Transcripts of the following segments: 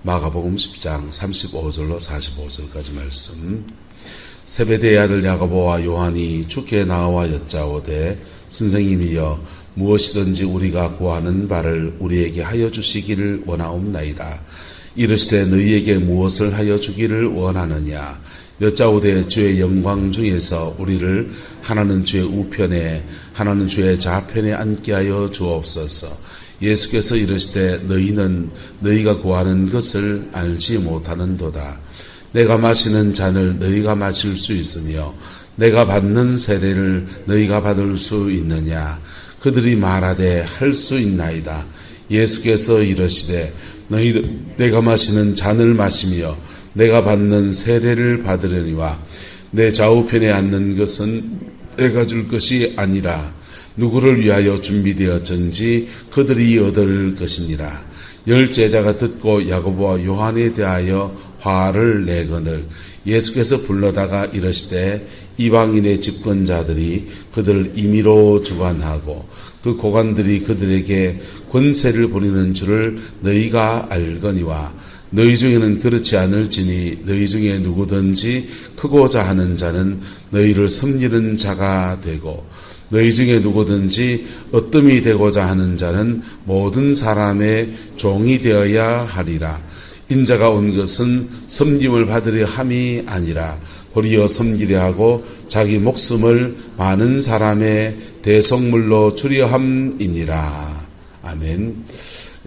마가복음 10장 35절로 45절까지 말씀. 세베대의 아들 야고보와 요한이 주께 나와 여짜오되 선생님이여 무엇이든지 우리가 구하는 바를 우리에게 하여 주시기를 원하옵나이다. 이르시되 너희에게 무엇을 하여 주기를 원하느냐. 여짜오되 주의 영광 중에서 우리를 하나는 주의 우편에 하나는 주의 좌편에 앉게 하여 주옵소서. 예수께서 이르시되 너희는 너희가 구하는 것을 알지 못하는도다. 내가 마시는 잔을 너희가 마실 수 있으며 내가 받는 세례를 너희가 받을 수 있느냐. 그들이 말하되 할 수 있나이다. 예수께서 이르시되 너희는 내가 마시는 잔을 마시며 내가 받는 세례를 받으려니와 내 좌우편에 앉는 것은 내가 줄 것이 아니라 누구를 위하여 준비되었든지 그들이 얻을 것이니라. 열 제자가 듣고 야고보와 요한에 대하여 화를 내거늘 예수께서 불러다가 이르시되 이방인의 집권자들이 그들 임의로 주관하고 그 고관들이 그들에게 권세를 부리는 줄을 너희가 알거니와 너희 중에는 그렇지 않을지니 너희 중에 누구든지 크고자 하는 자는 너희를 섬기는 자가 되고 너희 중에 누구든지 어뜸이 되고자 하는 자는 모든 사람의 종이 되어야 하리라. 인자가 온 것은 섬김을 받으려 함이 아니라 도리어 섬기려 하고 자기 목숨을 많은 사람의 대속물로 주려 함이니라. 아멘.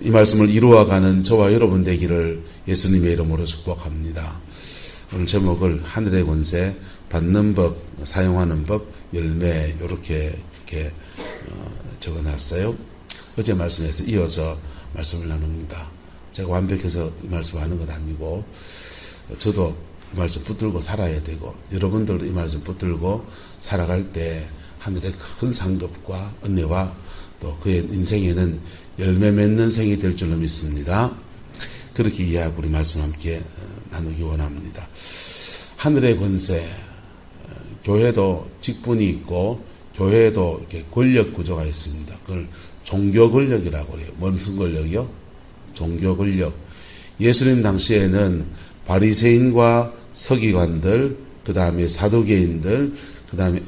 이 말씀을 이루어가는 저와 여러분 되기를 예수님의 이름으로 축복합니다. 오늘 제목을 하늘의 권세, 받는 법, 사용하는 법, 열매 이렇게 적어놨어요. 어제 말씀에서 이어서 말씀을 나눕니다. 제가 완벽해서 이 말씀 하는 건 아니고 저도 이 말씀 붙들고 살아야 되고 여러분들도 이 말씀 붙들고 살아갈 때 하늘의 큰 상급과 은혜와 또 그의 인생에는 열매 맺는 생이 될 줄로 믿습니다. 그렇게 이해하고 우리 말씀 함께 나누기 원합니다. 하늘의 권세, 교회도 직분이 있고 교회에도 이렇게 권력 구조가 있습니다. 그걸 종교 권력이라고 그래요. 무슨 권력이요? 종교 권력. 예수님 당시에는 바리새인과 서기관들, 그 다음에 사두개인들, 그 다음에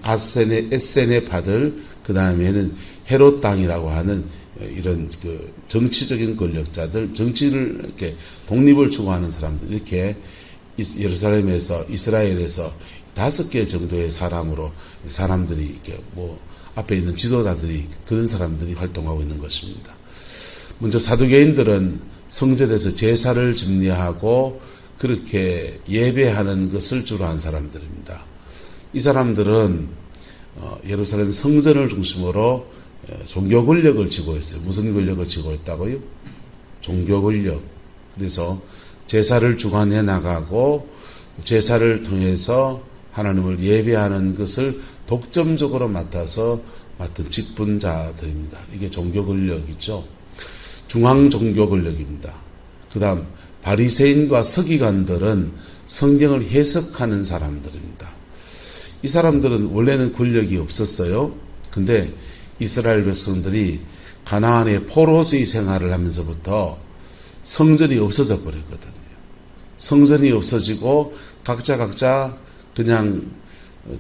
에세네파들, 그 다음에는 헤롯 당이라고 하는 이런 그 정치적인 권력자들, 정치를 이렇게 독립을 추구하는 사람들, 이렇게 예루살렘에서 이스라엘에서 5개 정도의 사람들이 이렇게 앞에 있는 지도자들이 그런 사람들이 활동하고 있는 것입니다. 먼저 사두개인들은 성전에서 제사를 집례하고 그렇게 예배하는 것을 주로 한 사람들입니다. 이 사람들은 예루살렘 성전을 중심으로 종교 권력을 쥐고 있어요. 무슨 권력을 쥐고 있다고요? 종교 권력. 그래서 제사를 주관해 나가고 제사를 통해서 하나님을 예배하는 것을 독점적으로 맡은 직분자들입니다. 이게 종교 권력이죠. 중앙 종교 권력입니다. 그 다음 바리새인과 서기관들은 성경을 해석하는 사람들입니다. 이 사람들은 원래는 권력이 없었어요. 근데 이스라엘 백성들이 가나안의 포로의 생활을 하면서부터 성전이 없어져 버렸거든요. 성전이 없어지고 각자 그냥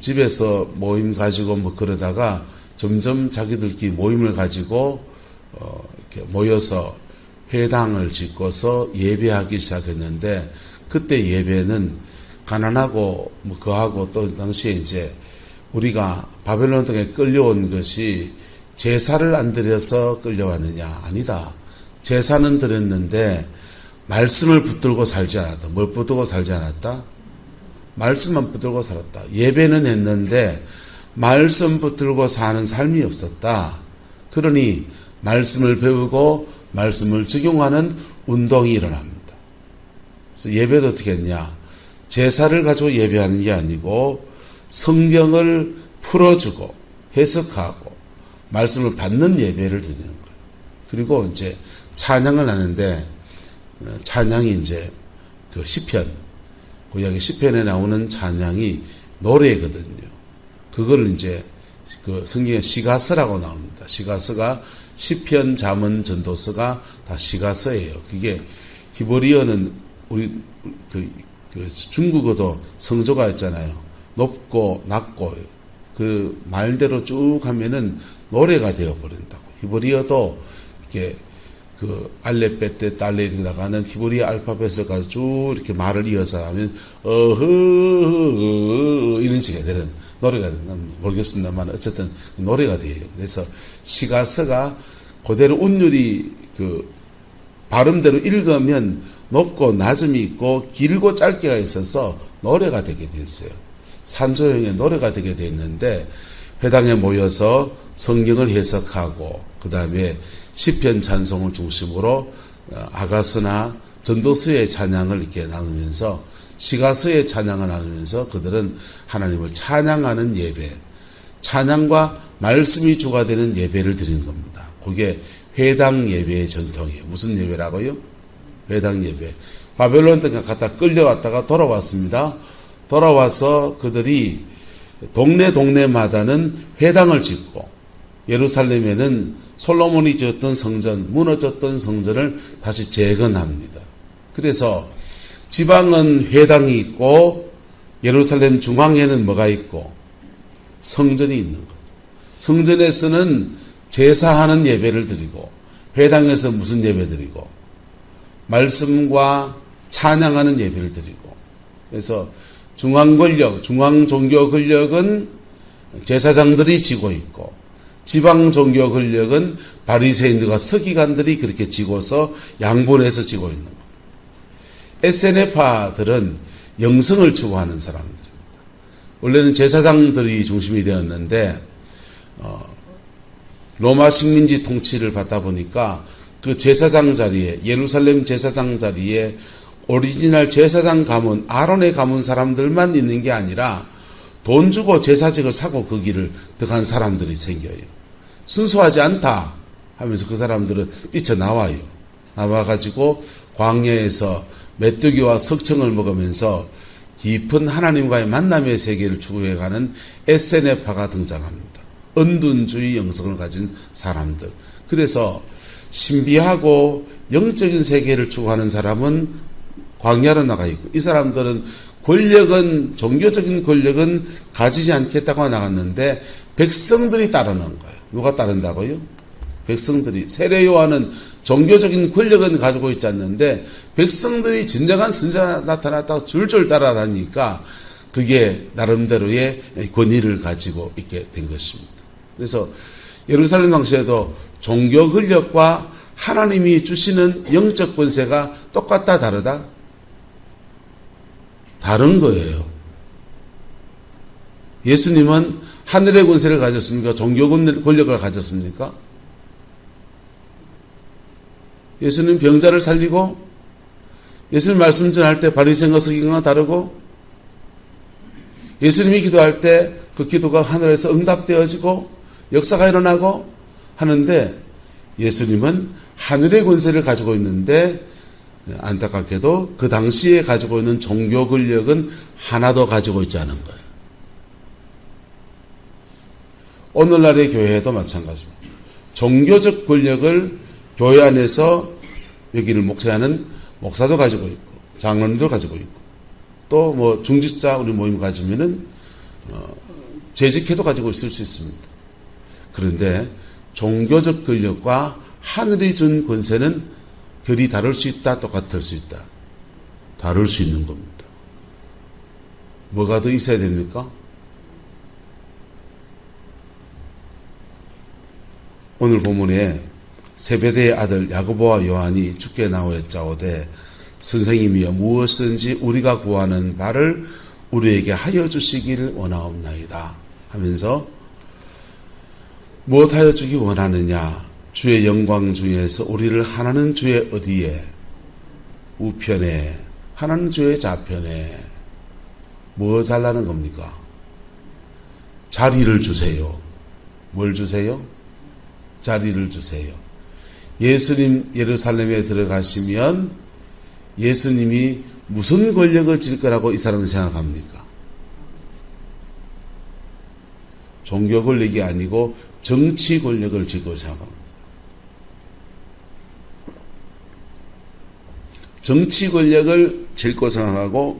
집에서 모임 가지고 그러다가 점점 자기들끼리 모임을 가지고 이렇게 모여서 회당을 짓고서 예배하기 시작했는데 그때 예배는 가난하고 거하고 또 당시에 이제 우리가 바벨론 땅에 끌려온 것이 제사를 안 드려서 끌려왔느냐? 아니다. 제사는 드렸는데 말씀을 붙들고 살지 않았다. 뭘 붙들고 살지 않았다? 말씀만 붙들고 살았다. 예배는 했는데 말씀 붙들고 사는 삶이 없었다. 그러니 말씀을 배우고 말씀을 적용하는 운동이 일어납니다. 그래서 예배도 어떻게 했냐? 제사를 가지고 예배하는 게 아니고 성경을 풀어주고 해석하고 말씀을 받는 예배를 드리는 거예요. 그리고 이제 찬양을 하는데 찬양이 이제 그 시편, 구약의 시편에 나오는 찬양이 노래거든요. 그걸 이제 그 성경에 시가서라고 나옵니다. 시가서가 시편, 잠언, 전도서가 다 시가서예요. 그게 히브리어는 우리 중국어도 성조가 있잖아요. 높고 낮고 그 말대로 쭉 하면은 노래가 되어 버린다고. 히브리어도 이렇게 그 알레베떼 딸레 이렇게 나가는 히브리어 알파벳을 가지고 쭉 이렇게 말을 이어서 하면 이런 식이 되는 노래가 되는 모르겠습니다만 어쨌든 노래가 돼요. 그래서 시가서가 그대로 운율이 그 발음대로 읽으면 높고 낮음이 있고 길고 짧게가 있어서 노래가 되게 됐어요. 산조형의 노래가 되게 됐는데 회당에 모여서 성경을 해석하고 그 다음에 시편 찬송을 중심으로 아가서나 전도서의 찬양을 이렇게 나누면서 시가서의 찬양을 나누면서 그들은 하나님을 찬양하는 예배, 찬양과 말씀이 주가 되는 예배를 드리는 겁니다. 그게 회당 예배의 전통이에요. 무슨 예배라고요? 회당 예배. 바벨론 땅에 갔다 끌려왔다가 돌아왔습니다. 돌아와서 그들이 동네마다는 회당을 짓고 예루살렘에는 솔로몬이 지었던 성전, 무너졌던 성전을 다시 재건합니다. 그래서 지방은 회당이 있고 예루살렘 중앙에는 뭐가 있고 성전이 있는 거죠. 성전에서는 제사하는 예배를 드리고 회당에서 무슨 예배 드리고 말씀과 찬양하는 예배를 드리고 그래서 중앙 권력, 중앙 종교 권력은 제사장들이 지고 있고 지방 종교 권력은 바리새인들과 서기관들이 그렇게 지고서 양분해서 지고 있는 겁니다. 에세네파들은 영성을 추구하는 사람들입니다. 원래는 제사장들이 중심이 되었는데 로마 식민지 통치를 받다 보니까 그 제사장 자리에 예루살렘 제사장 자리에 오리지널 제사장 가문 아론의 가문 사람들만 있는 게 아니라 돈 주고 제사직을 사고 그 길을 들어간 사람들이 생겨요. 순수하지 않다 하면서 그 사람들은 뛰쳐나와요. 나와가지고 광야에서 메뚜기와 석청을 먹으면서 깊은 하나님과의 만남의 세계를 추구해가는 에세네파가 등장합니다. 은둔주의 영성을 가진 사람들. 그래서 신비하고 영적인 세계를 추구하는 사람은 광야로 나가 있고 이 사람들은 권력은 종교적인 권력은 가지지 않겠다고 나갔는데 백성들이 따르는 거예요. 누가 따른다고요? 백성들이. 세례 요한은 종교적인 권력은 가지고 있지 않는데 백성들이 진정한 선지자가 나타났다고 줄줄 따라다니니까 그게 나름대로의 권위를 가지고 있게 된 것입니다. 그래서 예루살렘 당시에도 종교 권력과 하나님이 주시는 영적 권세가 똑같다 다르다? 다른 거예요. 예수님은 하늘의 권세를 가졌습니까? 종교 권력을 가졌습니까? 예수님 병자를 살리고 예수님 말씀 전할 때 바리새인과 서기관과 다르고 예수님이 기도할 때 그 기도가 하늘에서 응답되어지고 역사가 일어나고 하는데 예수님은 하늘의 권세를 가지고 있는데 안타깝게도 그 당시에 가지고 있는 종교 권력은 하나도 가지고 있지 않은 거예요. 오늘날의 교회도 마찬가지입니다. 종교적 권력을 교회 안에서 여기를 목회하는 목사도 가지고 있고 장로님도 가지고 있고 또 뭐 중직자 우리 모임 가지면은 재직회도 가지고 있을 수 있습니다. 그런데 종교적 권력과 하늘이 준 권세는 결이 다를 수 있다, 똑같을 수 있다. 다를 수 있는 겁니다. 뭐가 더 있어야 됩니까? 오늘 본문에 세베대의 아들 야고보와 요한이 주께 나오였자오되 선생님이여 무엇이든지 우리가 구하는 바를 우리에게 하여 주시기를 원하옵나이다 하면서 무엇하여 주기 원하느냐 주의 영광 중에서 우리를 하나는 주의 어디에 우편에 하나는 주의 좌편에 뭐 잘라는 겁니까? 자리를 주세요. 뭘 주세요? 자리를 주세요. 예수님 예루살렘에 들어가시면 예수님이 무슨 권력을 질 거라고 이 사람은 생각합니까? 종교 권력이 아니고 정치 권력을 질 거라고 생각합니다. 정치 권력을 잴 생각하고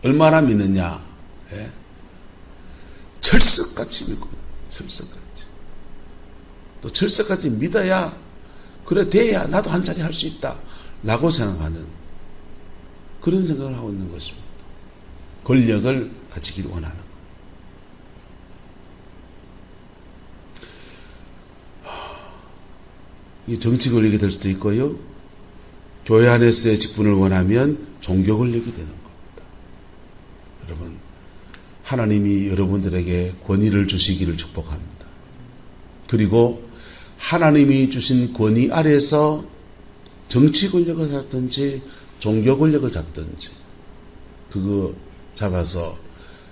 얼마나 믿느냐. 예? 철석같이 믿고, 철석같이. 또 철석같이 믿어야, 그래 돼야 나도 한 자리 할 수 있다 라고 생각하는 그런 생각을 하고 있는 것입니다. 권력을 가지기를 원하는 것. 이게 정치 권력이 될 수도 있고요, 교회 안에서의 직분을 원하면 종교 권력이 되는 겁니다. 여러분, 하나님이 여러분들에게 권위를 주시기를 축복합니다. 그리고 하나님이 주신 권위 아래서 정치 권력을 잡든지 종교 권력을 잡든지 그거 잡아서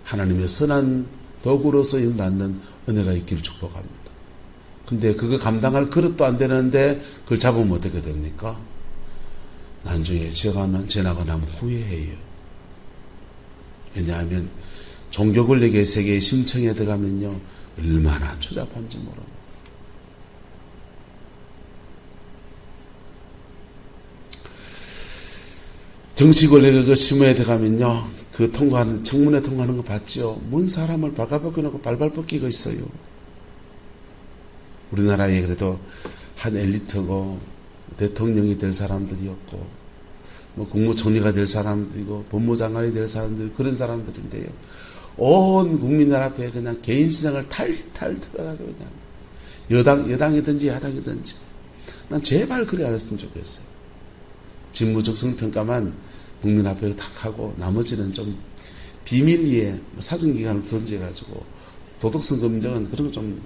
하나님의 선한 도구로 쓰임받는 은혜가 있기를 축복합니다. 근데 그거 감당할 그릇도 안 되는데 그걸 잡으면 어떻게 됩니까? 나중에 지나고 나면 후회해요. 왜냐하면 종교 권력의 세계의 심층에 들어가면요, 얼마나 추잡한지 모릅니다. 정치 권력의 그 심화에 들어가면요, 그 통과하는, 청문회 통과하는 거 봤죠? 뭔 사람을 발가벗겨 놓고 발발 벗기고 있어요. 우리나라에 그래도 한 엘리트고, 대통령이 될 사람들이었고, 뭐 국무총리가 될 사람들이고, 법무장관이 될 사람들, 그런 사람들인데요. 온 국민들 앞에 그냥 개인 신앙을 탈탈 들어가지고 그냥 여당이든지 야당이든지. 난 제발 그래 안 했으면 좋겠어요. 직무적성평가만 국민 앞에 탁 하고 나머지는 좀 비밀리에 사정기관을 던져가지고 도덕성 검증은 그런 거 좀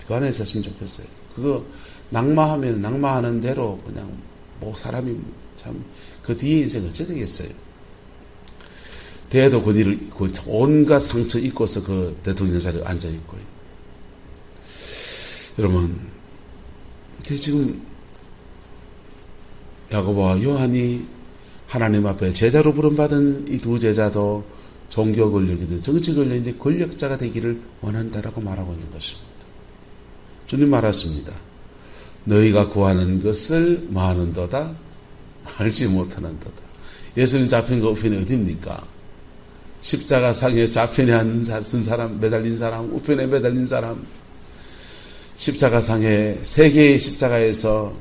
관해서 했으면 좋겠어요. 그거 낙마하면 낙마하는 대로 그냥 뭐 사람이 참 그 뒤에 인생 어째 되겠어요. 대도 권위를 온갖 상처 입고서 그 대통령 자리에 앉아 있고요. 여러분, 지금 야고보와 요한이 하나님 앞에 제자로 부름받은 이 두 제자도 종교 권력이든 정치 권력인데 권력자가 되기를 원한다라고 말하고 있는 것입니다. 주님 말했습니다. 너희가 구하는 것을 뭐하는도다? 알지 못하는도다. 예수님 잡힌 거 우편이 어딥니까? 십자가 상에 좌편에 앉은 사람, 매달린 사람, 우편에 매달린 사람, 십자가 상에 세 개의 십자가에서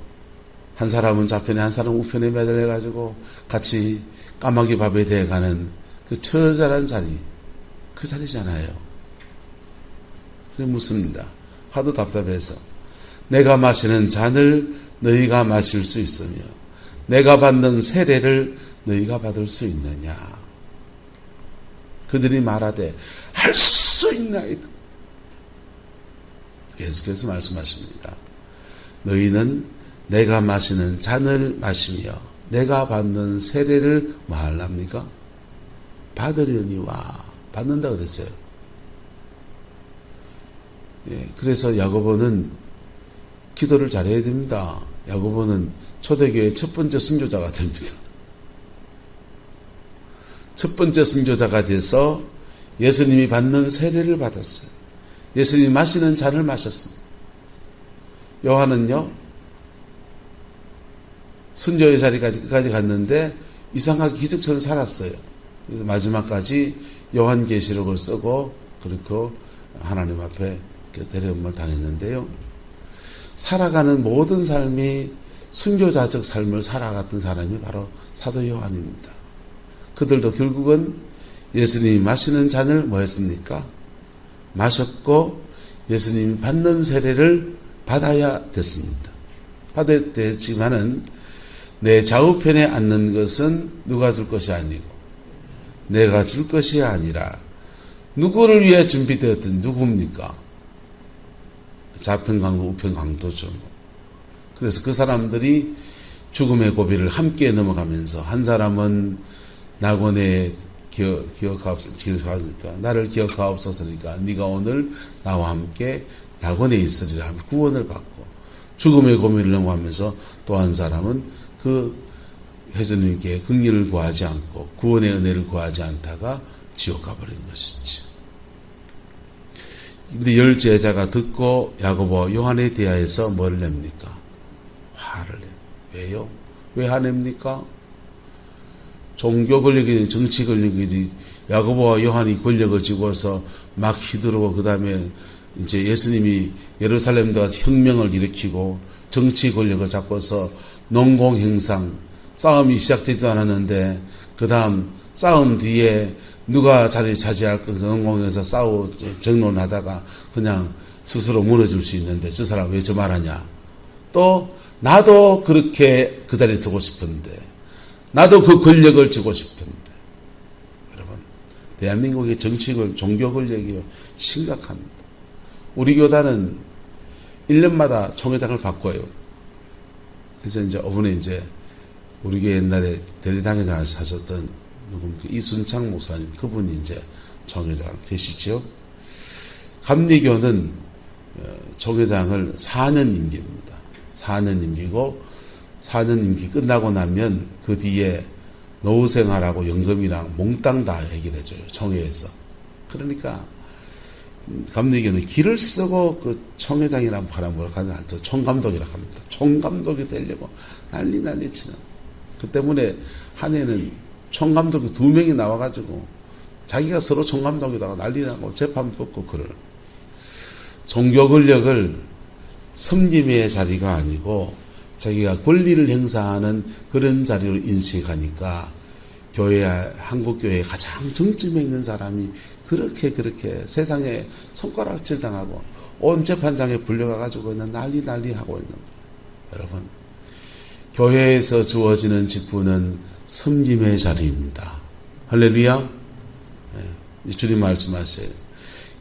한 사람은 좌편에 한 사람은 우편에 매달려가지고 같이 까마귀 밥에 대해가는 그 처절한 자리, 그 자리잖아요. 그래 묻습니다. 하도 답답해서 내가 마시는 잔을 너희가 마실 수 있으며 내가 받는 세례를 너희가 받을 수 있느냐. 그들이 말하되 할 수 있나이다. 계속해서 말씀하십니다. 너희는 내가 마시는 잔을 마시며 내가 받는 세례를 뭐 하랍니까? 받으려니와. 받는다 그랬어요. 예, 그래서 야고보는 기도를 잘해야 됩니다. 야고보는 초대교회의 첫 번째 순교자가 됩니다. 첫 번째 순교자가 돼서 예수님이 받는 세례를 받았어요. 예수님이 마시는 잔을 마셨습니다. 요한은요, 순교의 자리까지 갔는데 이상하게 기적처럼 살았어요. 그래서 마지막까지 요한계시록을 쓰고 그렇게 하나님 앞에 데려옴을 당했는데요. 살아가는 모든 삶이 순교자적 삶을 살아갔던 사람이 바로 사도 요한입니다. 그들도 결국은 예수님이 마시는 잔을 뭐 했습니까? 마셨고 예수님이 받는 세례를 받아야 됐습니다. 받아야 됐지만은 내 좌우편에 앉는 것은 누가 줄 것이 아니고 내가 줄 것이 아니라 누구를 위해 준비되었든 누굽니까? 좌편 강도 우편 강도죠. 그래서 그 사람들이 죽음의 고비를 함께 넘어가면서 한 사람은 낙원에 기억하옵소서, 나를 기억하옵소서니까 네가 오늘 나와 함께 낙원에 있으리라 하며 구원을 받고 죽음의 고비를 넘어가면서 또 한 사람은 그 회주님께 긍휼을 구하지 않고 구원의 은혜를 구하지 않다가 지옥 가버린 것이죠. 근데 열 제자가 듣고 야고보와 요한에 대하여서 뭘 냅니까? 화를 내요. 왜요? 왜 화냅니까? 종교 권력이니 정치 권력이니 야고보와 요한이 권력을 쥐고서 막 휘두르고 그 다음에 이제 예수님이 예루살렘 가서 혁명을 일으키고 정치 권력을 잡고서 농공행상 싸움이 시작되지도 않았는데 그 다음 싸움 뒤에 누가 자리 차지할 그 농공에서 싸우고 정론하다가 그냥 스스로 무너질 수 있는데 저 사람 왜 저 말하냐. 또 나도 그렇게 그 자리에 서고 싶은데 나도 그 권력을 쥐고 싶은데. 여러분 대한민국의 정치권 종교 권력이 심각합니다. 우리 교단은 1년마다 총회장을 바꿔요. 그래서 이제 이번에 이제 우리 교회 옛날에 대리당회장을 하셨던 이순창 목사님 그분이 이제 총회장 되시죠. 감리교는 총회장을 4년 임기입니다. 4년 임기고 4년 임기 끝나고 나면 그 뒤에 노후생활하고 연금이랑 몽땅 다 해결해줘요. 총회에서. 그러니까 감리교는 길을 쓰고 그 총회장이란 바람 뭐라 하나 총감독이라고 합니다. 총감독이 되려고 난리 치는. 그 때문에 한 해는 총감독이 2명이 나와가지고 자기가 서로 총감독이다가 난리 나고 재판 뽑고 그럴. 종교 권력을 섬김의 자리가 아니고 자기가 권리를 행사하는 그런 자리로 인식하니까 한국교회에 가장 정점에 있는 사람이 그렇게 세상에 손가락질 당하고 온 재판장에 불려가가지고 그냥 난리 하고 있는 거예요. 여러분, 교회에서 주어지는 직분은 섬김의 자리입니다. 할렐루야. 네, 주님 말씀하세요.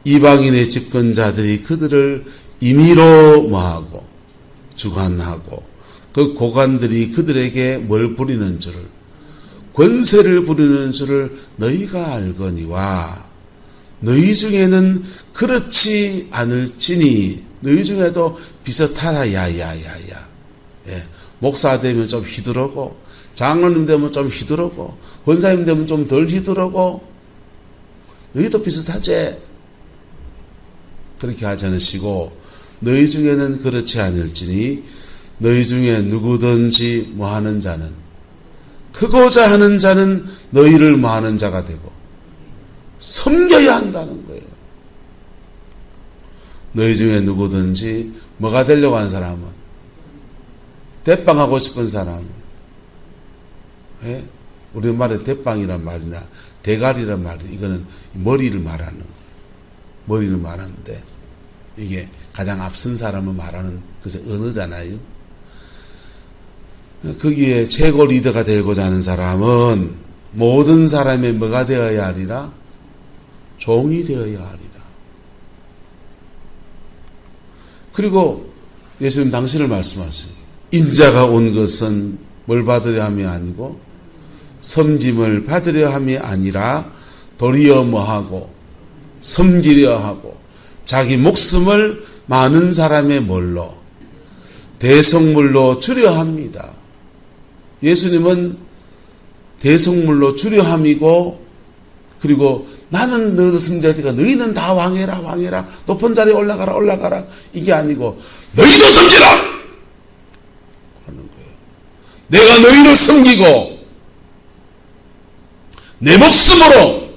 이방인의 집권자들이 그들을 임의로 뭐하고 주관하고 그 고관들이 그들에게 뭘 부리는 줄을 권세를 부리는 줄을 너희가 알거니와 너희 중에는 그렇지 않을지니 너희 중에도 비슷하다 야야야야. 예, 목사 되면 좀 휘두르고 장로님 되면 좀 휘두르고 권사님 되면 좀 덜 휘두르고 너희도 비슷하지. 그렇게 하지 않으시고 너희 중에는 그렇지 않을지니 너희 중에 누구든지 뭐하는 자는 크고자 하는 자는 너희를 뭐하는 자가 되고 섬겨야 한다는 거예요. 너희 중에 누구든지 뭐가 되려고 하는 사람은 대빵하고 싶은 사람은 예? 우리 말에 대빵이란 말이나 대가리란 말이 이거는 머리를 말하는데 이게 가장 앞선 사람을 말하는 그래서 언어잖아요. 거기에 최고 리더가 되고자 하는 사람은 모든 사람의 뭐가 되어야 하리라? 종이 되어야 하리라. 그리고 예수님 당신을 말씀하세요. 인자가 온 것은 뭘 받으려 함이 아니고 섬김을 받으려 함이 아니라 도리어 뭐하고 섬기려 하고 자기 목숨을 많은 사람의 뭘로 대속물로 주려 합니다. 예수님은 대속물로 주려 함이고 그리고 나는 너희들 섬겨야 되니까 너희는 다 왕해라 높은 자리에 올라가라 이게 아니고 너희도 섬기라 그러는 거예요. 내가 너희를 섬기고 내 목숨으로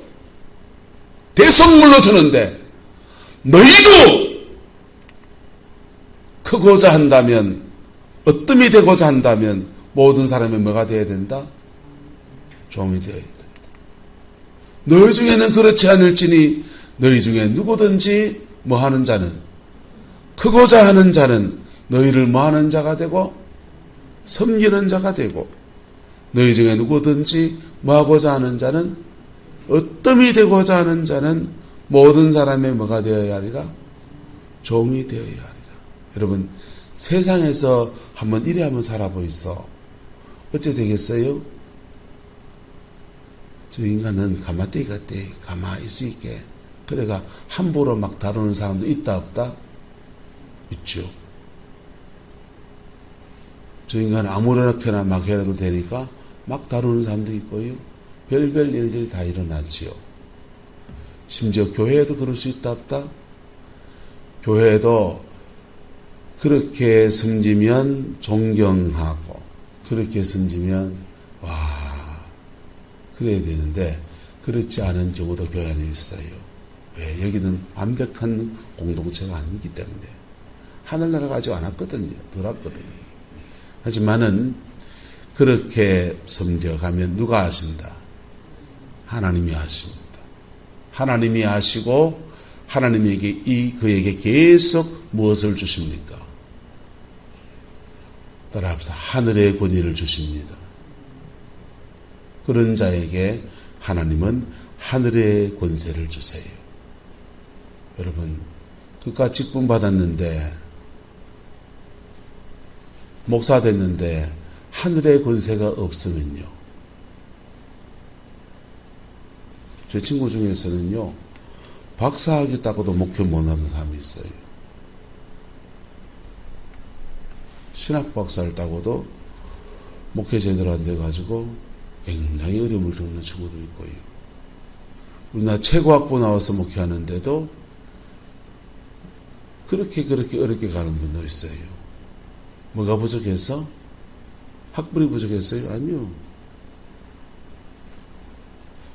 대속물로 주는데 너희도 크고자 한다면 어뜸이 되고자 한다면 모든 사람이 뭐가 되어야 된다? 종이 되어야 된다. 너희 중에는 그렇지 않을지니 너희 중에 누구든지 뭐하는 자는 크고자 하는 자는 너희를 뭐하는 자가 되고 섬기는 자가 되고 너희 중에 누구든지 뭐하고자 하는 자는 어뜸이 되고자 하는 자는 모든 사람의 뭐가 되어야 하리라? 종이 되어야 하리라. 여러분 세상에서 한번 이래 한번 살아보이소. 어째 되겠어요? 저 인간은 가마떼기 같아. 가만히 있을게. 그래가 함부로 막 다루는 사람도 있다 없다? 있죠. 저 인간은 아무렇게나 막 해도 되니까 막 다루는 사람도 있고요. 별별 일들이 다 일어나지요. 심지어 교회에도 그럴 수 있다 없다? 교회에도 그렇게 섬기면 존경하고 그렇게 섬기면 그래야 되는데 그렇지 않은 경우도 교회 안에 있어요. 왜? 여기는 완벽한 공동체가 아니기 때문에. 하늘나라가 아직 안 왔거든요. 덜 왔거든요. 하지만은 그렇게 섬겨가면 누가 아신다? 하나님이 아십니다. 하나님이 아시고 하나님에게 그에게 계속 무엇을 주십니까? 따라합시다. 하늘의 권위를 주십니다. 그런 자에게 하나님은 하늘의 권세를 주세요. 여러분, 그깟 직분 받았는데, 목사 됐는데 하늘의 권세가 없으면요. 제 친구 중에서는요, 박사하겠다고도 목표 못하는 사람이 있어요. 신학 박사를 따고도 목회 제대로 안 돼가지고 굉장히 어려움을 겪는 친구도 있고요. 우리나라 최고학부 나와서 목회하는데도 그렇게 어렵게 가는 분도 있어요. 뭐가 부족해서? 학벌이 부족했어요? 아니요.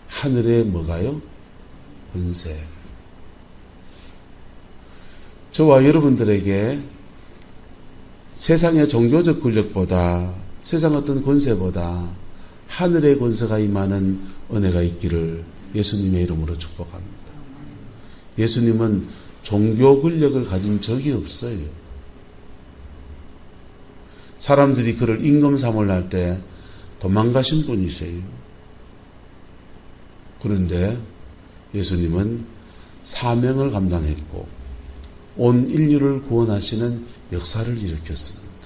하늘에 뭐가요? 권세. 저와 여러분들에게 세상의 종교적 권력보다, 세상 어떤 권세보다 하늘의 권세가 임하는 은혜가 있기를 예수님의 이름으로 축복합니다. 예수님은 종교 권력을 가진 적이 없어요. 사람들이 그를 임금사무를 할 때 도망가신 분이세요. 그런데 예수님은 사명을 감당했고 온 인류를 구원하시는 역사를 일으켰습니다.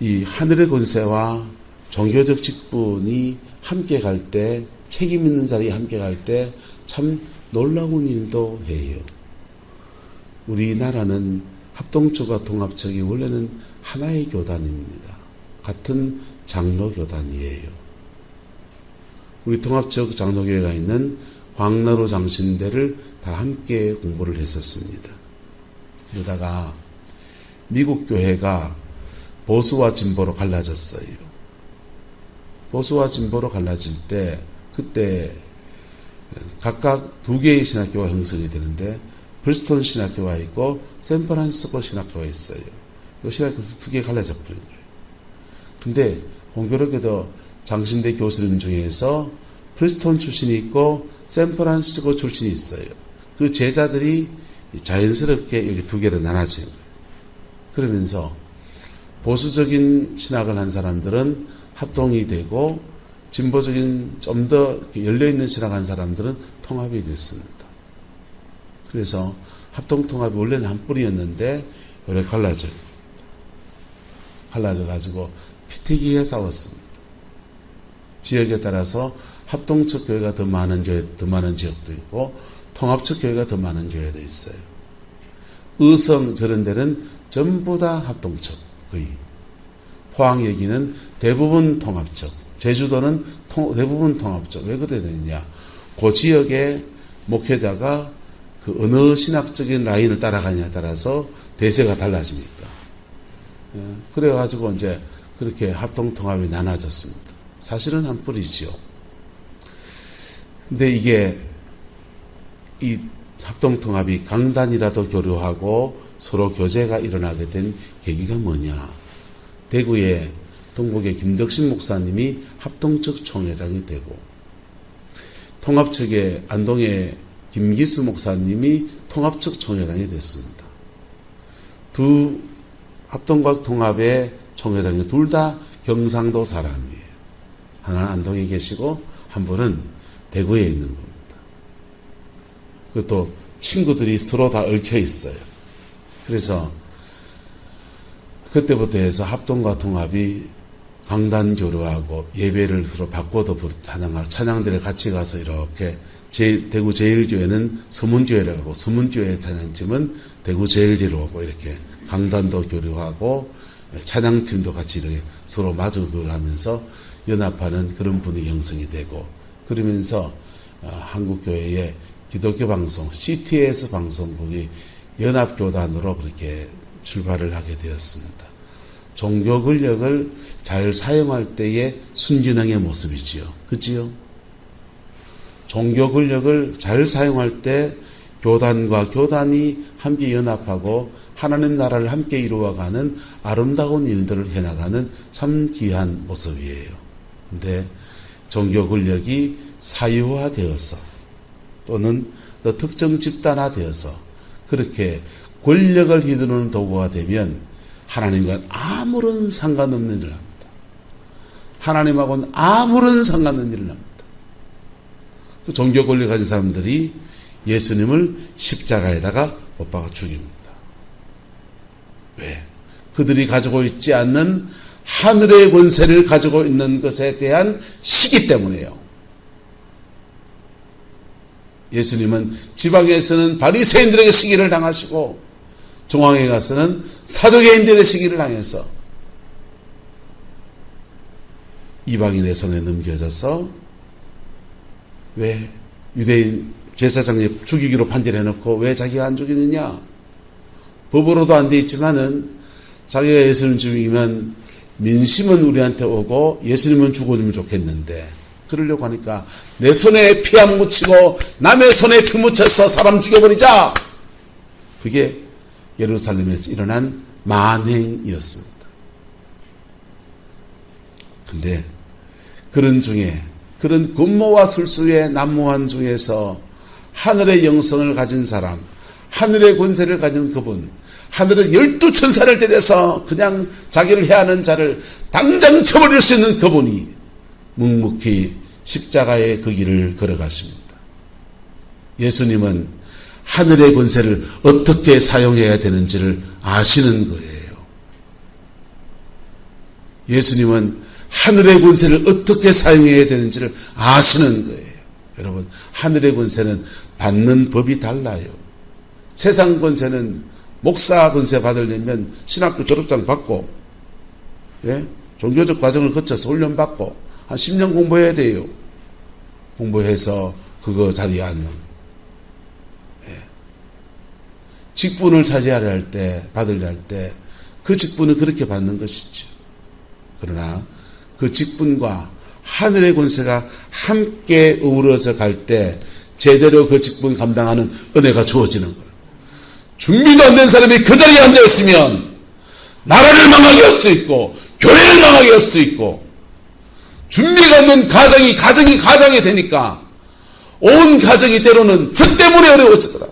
이 하늘의 권세와 종교적 직분이 함께 갈 때, 책임 있는 자리에 함께 갈 때 참 놀라운 일도 해요. 우리나라는 합동처가 통합처가 원래는 하나의 교단입니다. 같은 장로교단이에요. 우리 통합적 장로교회가 있는 광나루 장신대를 다 함께 공부를 했었습니다. 그러다가 미국 교회가 보수와 진보로 갈라졌어요. 보수와 진보로 갈라질 때 그때 각각 두 개의 신학교가 형성이 되는데 브리스톨 신학교가 있고 샌프란시스코 신학교가 있어요. 이 신학교 두 개 갈라져 버린 거예요. 근데 공교롭게도 장신대 교수님 중에서 브리스톨 출신이 있고 샌프란시스코 출신이 있어요. 그 제자들이 자연스럽게 여기 두 개로 나눠진 거예요. 그러면서 보수적인 신학을 한 사람들은 합동이 되고 진보적인 좀 더 열려있는 신학을 한 사람들은 통합이 됐습니다. 그래서 합동통합이 원래는 한 뿌리였는데 오래 갈라져가지고 피튀기게 싸웠습니다. 지역에 따라서 합동적 교회가 더 많은 지역도 있고 통합적 교회가 더 많은 교회도 있어요. 의성 저런 데는 전부 다 합동적 거의. 포항 여기는 대부분 통합적. 제주도는 대부분 통합적. 왜 그래 되느냐? 그 지역의 목회자가 그 어느 신학적인 라인을 따라가냐에 따라서 대세가 달라지니까. 그래가지고 이제 그렇게 합동통합이 나눠졌습니다. 사실은 한 뿌리지요. 근데 이게 이 합동통합이 강단이라도 교류하고 서로 교제가 일어나게 된 계기가 뭐냐? 대구의 동국의 김덕신 목사님이 합동측 총회장이 되고 통합측의 안동의 김기수 목사님이 통합측 총회장이 됐습니다. 두 합동과 통합의 총회장이 둘 다 경상도 사람이에요. 하나는 안동에 계시고 한 분은 대구에 있는 겁니다. 그것도 친구들이 서로 다 얽혀 있어요. 그래서 그때부터 해서 합동과 통합이 강단 교류하고 예배를 서로 바꿔도 찬양들을 같이 가서 이렇게 대구 제일교회는 서문교회라고 하고 서문교회 찬양팀은 대구 제일교회로 하고 이렇게 강단도 교류하고 찬양팀도 같이 이렇게 서로 마주를 하면서 연합하는 그런 분위기 형성이 되고 그러면서 한국교회의 기독교 방송 CTS 방송국이 연합교단으로 그렇게 출발을 하게 되었습니다. 종교 권력을 잘 사용할 때의 순균형의 모습이지요. 그치요? 종교 권력을 잘 사용할 때 교단과 교단이 함께 연합하고 하나님 나라를 함께 이루어가는 아름다운 일들을 해나가는 참 귀한 모습이에요. 근데 종교 권력이 사유화되어서 또는 특정 집단화되어서 그렇게 권력을 휘두르는 도구가 되면 하나님과는 아무런 상관없는 일을 합니다. 하나님하고는 아무런 상관없는 일을 합니다. 종교 권력을 가진 사람들이 예수님을 십자가에다가 못 박아 죽입니다. 왜? 그들이 가지고 있지 않는 하늘의 권세를 가지고 있는 것에 대한 시기 때문이에요. 예수님은 지방에서는 바리새인들에게 시기를 당하시고 중앙에 가서는 사두개인들의 시기를 당해서 이방인의 손에 넘겨져서 왜 유대인 제사장이 죽이기로 판결해놓고 왜 자기가 안 죽이느냐? 법으로도 안 돼 있지만은 자기가 예수님 죽이면 민심은 우리한테 오고 예수님은 죽어주면 좋겠는데 그러려고 하니까 내 손에 피 안 묻히고 남의 손에 피 묻혀서 사람 죽여버리자. 그게 예루살렘에서 일어난 만행이었습니다. 근데 그런 중에 그런 군모와 술수의 난무한 중에서 하늘의 영성을 가진 사람, 하늘의 권세를 가진 그분, 하늘의 12천사를 데려서 그냥 자기를 해하는 자를 당장 쳐버릴 수 있는 그분이 묵묵히 십자가의 그 길을 걸어가십니다. 예수님은 하늘의 권세를 어떻게 사용해야 되는지를 아시는 거예요. 예수님은 하늘의 권세를 어떻게 사용해야 되는지를 아시는 거예요. 여러분, 하늘의 권세는 받는 법이 달라요. 세상 권세는 목사 권세 받으려면 신학교 졸업장 받고, 예? 종교적 과정을 거쳐서 훈련받고 한 10년 공부해야 돼요. 공부해서 그거 자리에 앉는. 예. 직분을 차지하려 할 때, 받으려 할 때 그 직분은 그렇게 받는 것이죠. 그러나 그 직분과 하늘의 권세가 함께 어우러져 갈 때 제대로 그 직분 감당하는 은혜가 주어지는 거예요. 준비도 안 된 사람이 그 자리에 앉아 있으면 나라를 망하게 할 수도 있고 교회를 망하게 할 수도 있고, 준비가 안 된 가정이 되니까 온 가정이 때로는 저 때문에 어려워지더라.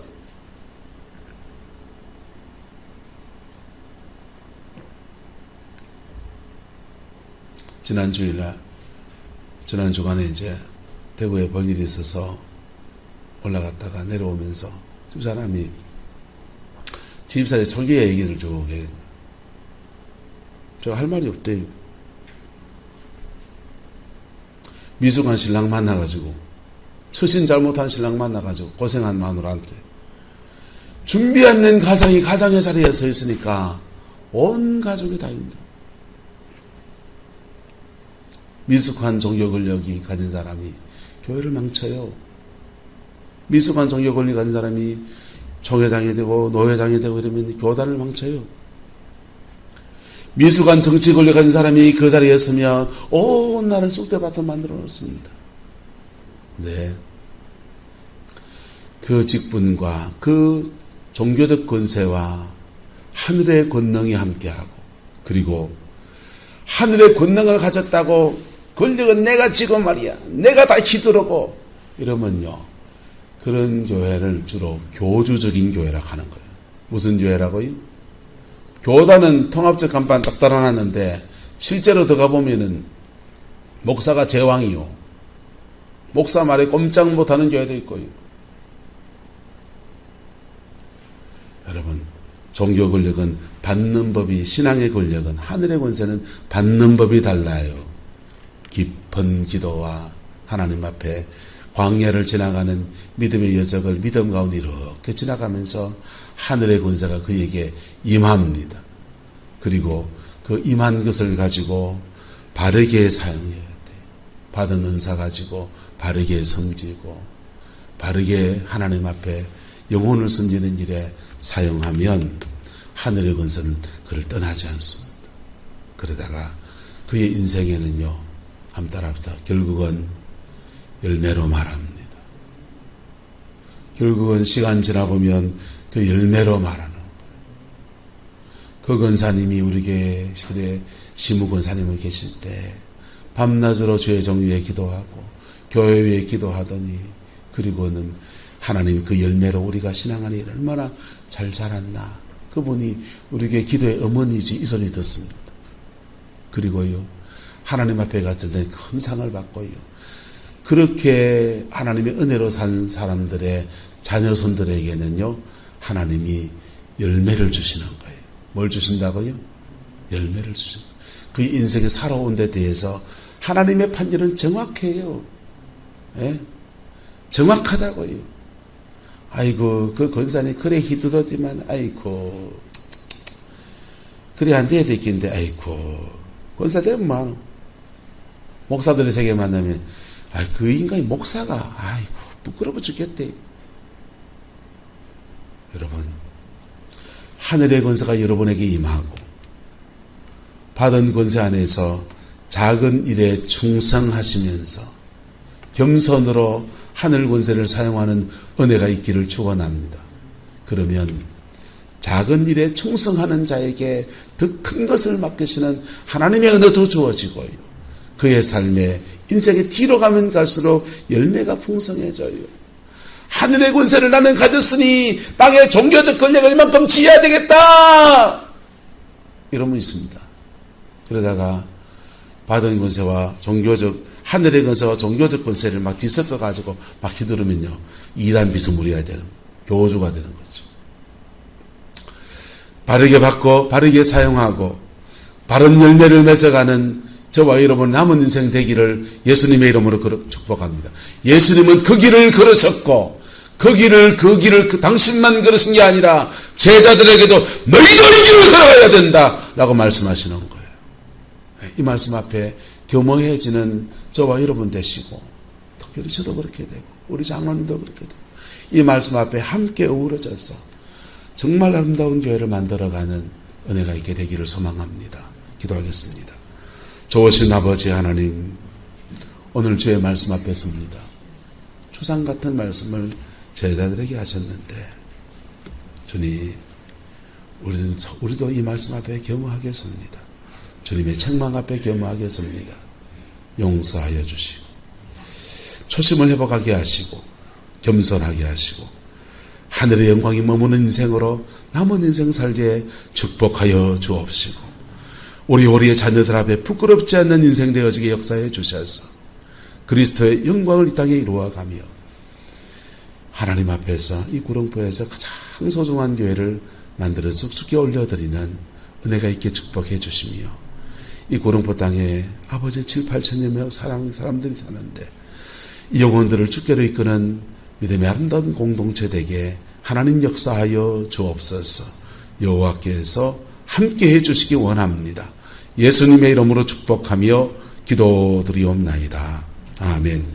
지난 주간에 이제 대구에 볼 일이 있어서 올라갔다가 내려오면서 집사람이 집사의 초기의 얘기를 쭉 해. 저 할 말이 없대요. 미숙한 신랑 만나가지고, 처신 잘못한 신랑 만나가지고 고생한 마누라한테 준비 안 된 가정이 가장의 자리에 서 있으니까 온 가족이 다 힘들어. 미숙한 종교 권력이 가진 사람이 교회를 망쳐요. 미숙한 종교 권력이 가진 사람이 총회장이 되고 노회장이 되고 이러면 교단을 망쳐요. 미숙한 정치 권력 가진 사람이 그 자리에 서면 온 나라를 쑥대밭을 만들어 놓습니다. 네. 그 직분과 그 종교적 권세와 하늘의 권능이 함께하고, 그리고 하늘의 권능을 가졌다고 권력은 내가 지고 말이야, 내가 다 휘두르고 이러면요, 그런 교회를 주로 교주적인 교회라고 하는 거예요. 무슨 교회라고요? 교단은 통합적 간판 딱 달아놨는데 실제로 들어가 보면은 목사가 제왕이요, 목사 말에 꼼짝 못하는 교회도 있고요. 여러분, 종교 권력은 받는 법이, 신앙의 권력은, 하늘의 권세는 받는 법이 달라요. 깊은 기도와 하나님 앞에 광야를 지나가는 믿음의 여정을 믿음 가운데 이렇게 지나가면서 하늘의 권세가 그에게 임합니다. 그리고 그 임한 것을 가지고 바르게 사용해야 돼. 받은 은사 가지고 바르게 섬기고 바르게 하나님 앞에 영혼을 섬기는 일에 사용하면 하늘의 권세는 그를 떠나지 않습니다. 그러다가 그의 인생에는요, 한번 따라합시다. 결국은 열매로 말합니다. 결국은 시간 지나보면 그 열매로 말하는 거예요. 그 권사님이 우리 교회 시무 권사님을 계실 때 밤낮으로 주의 종 위에 기도하고 교회 위에 기도하더니 그리고는 하나님이 그 열매로 우리가 신앙하니 얼마나 잘 자랐나. 그분이 우리 교회 기도의 어머니지 이 소리 듣습니다. 그리고요, 하나님 앞에 갔을 때 큰 상을 받고요. 그렇게 하나님의 은혜로 산 사람들의 자녀손들에게는요, 하나님이 열매를 주시는 거예요. 뭘 주신다고요? 열매를 주시는 거예요. 그 인생에 살아온 데 대해서 하나님의 판결은 정확해요. 예? 정확하다고요. 아이고, 그 권사님 그래 희두르지만, 아이고, 그래 안 돼야 되겠는데, 아이고, 권사 되면 뭐, 목사들의 세계 만나면, 그 인간이 목사가, 아이고, 부끄러워 죽겠대. 여러분, 하늘의 권세가 여러분에게 임하고, 받은 권세 안에서 작은 일에 충성하시면서, 겸손으로 하늘 권세를 사용하는 은혜가 있기를 축원합니다. 그러면 작은 일에 충성하는 자에게 더 큰 것을 맡기시는 하나님의 은혜도 주어지고요. 그의 삶에 인생의 뒤로 가면 갈수록 열매가 풍성해져요. 하늘의 권세를 나는 가졌으니 땅의 종교적 권력을 이만큼 지어야 되겠다, 이런 분 있습니다. 그러다가 받은 권세와 하늘의 권세와 종교적 권세를 막 뒤섞어가지고 막 휘두르면요, 이단 비스무리가 되는, 교주가 되는 거죠. 바르게 받고 바르게 사용하고 바른 열매를 맺어가는 저와 여러분 남은 인생 되기를 예수님의 이름으로 축복합니다. 예수님은 그 길을 걸으셨고 그 길을 당신만 걸으신 게 아니라 제자들에게도 너희도 이 길을 걸어가야 된다 라고 말씀하시는 거예요. 이 말씀 앞에 겸허해지는 저와 여러분 되시고, 특별히 저도 그렇게 되고 우리 장로님도 그렇게 되고, 이 말씀 앞에 함께 어우러져서 정말 아름다운 교회를 만들어가는 은혜가 있게 되기를 소망합니다. 기도하겠습니다. 좋으신 아버지 하나님, 오늘 주의 말씀 앞에 섭니다. 추상 같은 말씀을 제자들에게 하셨는데, 주님, 우리도 이 말씀 앞에 겸허하겠습니다. 주님의 책망 앞에 겸허하겠습니다. 용서하여 주시고 초심을 회복하게 하시고 겸손하게 하시고 하늘의 영광이 머무는 인생으로 남은 인생 살기에 축복하여 주옵시고 우리의 자녀들 앞에 부끄럽지 않는 인생 되어지게 역사해 주셔서 그리스도의 영광을 이 땅에 이루어가며 하나님 앞에서 이 구릉포에서 가장 소중한 교회를 만들어 쑥쑥히 올려드리는 은혜가 있게 축복해 주시며, 이 구릉포 땅에 아버지 7, 8천여 명 사람들이 사는데 이 영혼들을 주께로 이끄는 믿음의 아름다운 공동체 되게 하나님 역사하여 주옵소서. 여호와께서 함께해 주시기 원합니다. 예수님의 이름으로 축복하며 기도드리옵나이다. 아멘.